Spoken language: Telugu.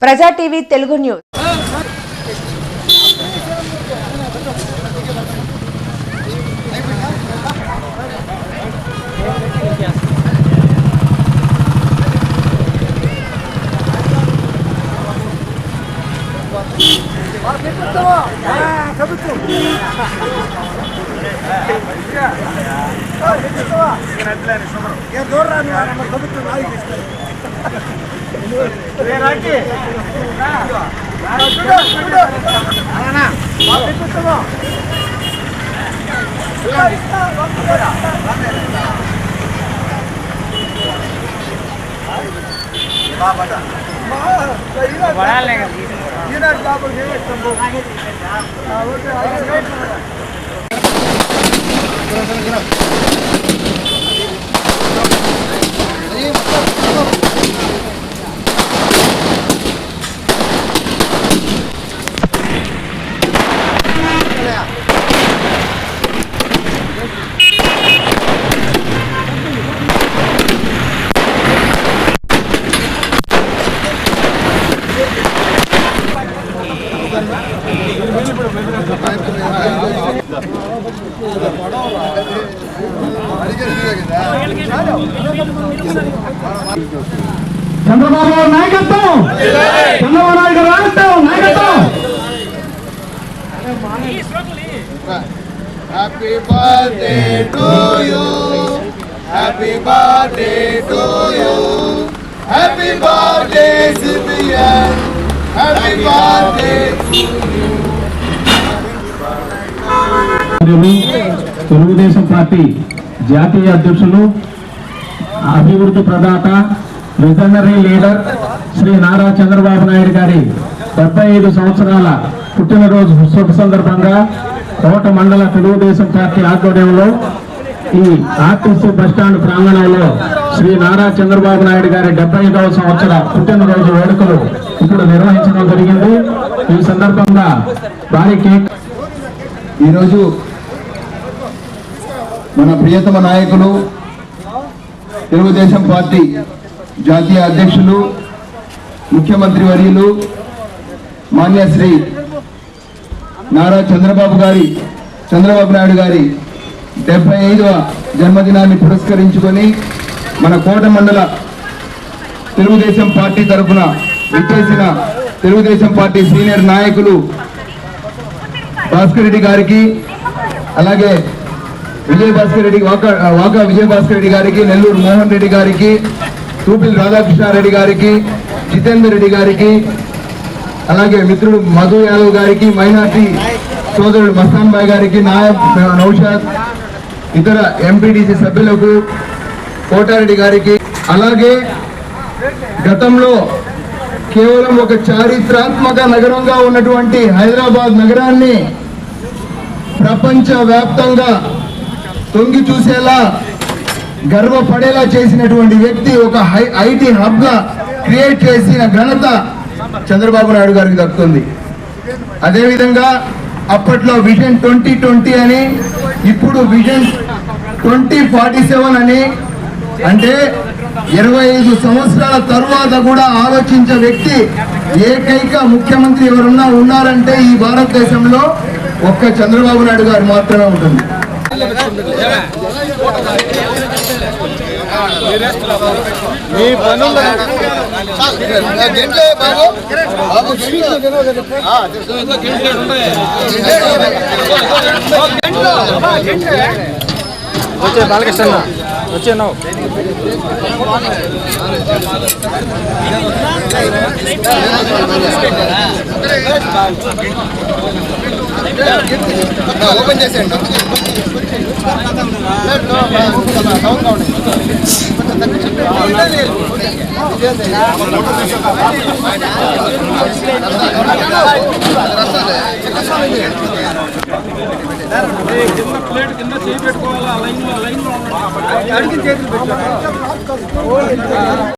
ప్రజా టీవీ తెలుగు న్యూస్. చంద్రబాబు నాయకత్వం, చంద్రబాబు నాయుడు నాయకత్వం. Happy birthday to you, happy birthday to you, happy birthday CBN, happy birthday to you. Telugu Desam party జాతీయ అధ్యక్షులు, అభివృద్ధి ప్రదాత, విజనరీ లీడర్ శ్రీ నారా చంద్రబాబు నాయుడు గారి 75 సంవత్సరాల పుట్టినరోజు శుభ సందర్భంగా కోట మండల తెలుగుదేశం పార్టీ ఆధ్వర్యంలో ఈ ఆర్టీసీ బస్టాండ్ ప్రాంగణంలో శ్రీ నారా చంద్రబాబు నాయుడు గారి 75వ సంవత్సర పుట్టినరోజు వేడుకలు ఇప్పుడు నిర్వహించడం జరిగింది. ఈ సందర్భంగా భారీ కేక్. ఈరోజు మన ప్రియతమ నాయకులు, తెలుగుదేశం పార్టీ జాతీయ అధ్యక్షులు, ముఖ్యమంత్రి వర్యులు మాన్య శ్రీ నారా చంద్రబాబు నాయుడు గారి 75వ జన్మదినాన్ని పురస్కరించుకొని మన కోట మండల తెలుగుదేశం పార్టీ తరఫున విచ్చేసిన తెలుగుదేశం పార్టీ సీనియర్ నాయకులు భాస్కర్ రెడ్డి గారికి, అలాగే విజయభాస్కర్ రెడ్డి, వాకా విజయభాస్కర్ రెడ్డి గారికి, నెల్లూరు మోహన్ రెడ్డి గారికి, తూపిల్ రాధాకృష్ణారెడ్డి గారికి, జితేందర్ రెడ్డి గారికి, అలాగే మిత్రుడు మధు యాదవ్ గారికి, మైనార్టీ సోదరుడు మస్తాన్ భాయ్ గారికి, నాయబ్ నౌషాద్, ఇతర ఎంపీటీసీ సభ్యులకు, కోటారెడ్డి గారికి, అలాగే గతంలో కేవలం ఒక చారిత్రాత్మక నగరంగా ఉన్నటువంటి హైదరాబాద్ నగరాన్ని ప్రపంచ వ్యాప్తంగా తొంగి చూసేలా గర్వపడేలా చేసినటువంటి వ్యక్తి, ఒక ఐటీ హబ్ గా క్రియేట్ చేసిన ఘనత చంద్రబాబు నాయుడు గారికి దక్కుతుంది. అదేవిధంగా అప్పట్లో విజన్ 2020 అని, ఇప్పుడు విజన్ 2047 అని, అంటే 25 సంవత్సరాల తర్వాత కూడా ఆలోచించే వ్యక్తి, ఏకైక ముఖ్యమంత్రి ఎవరున్నా ఉన్నారంటే ఈ భారతదేశంలో ఒక్క చంద్రబాబు నాయుడు గారు మాత్రమే ఉంటుంది. వచ్చే బాలకృష్ణ వచ్చే ఓపెన్ చేసేయండి. ప్లేట్ కింద చేయి పెట్టుకోవాలా, లైన్ లో అడిగి చేతులు పెట్టుకోవాలి.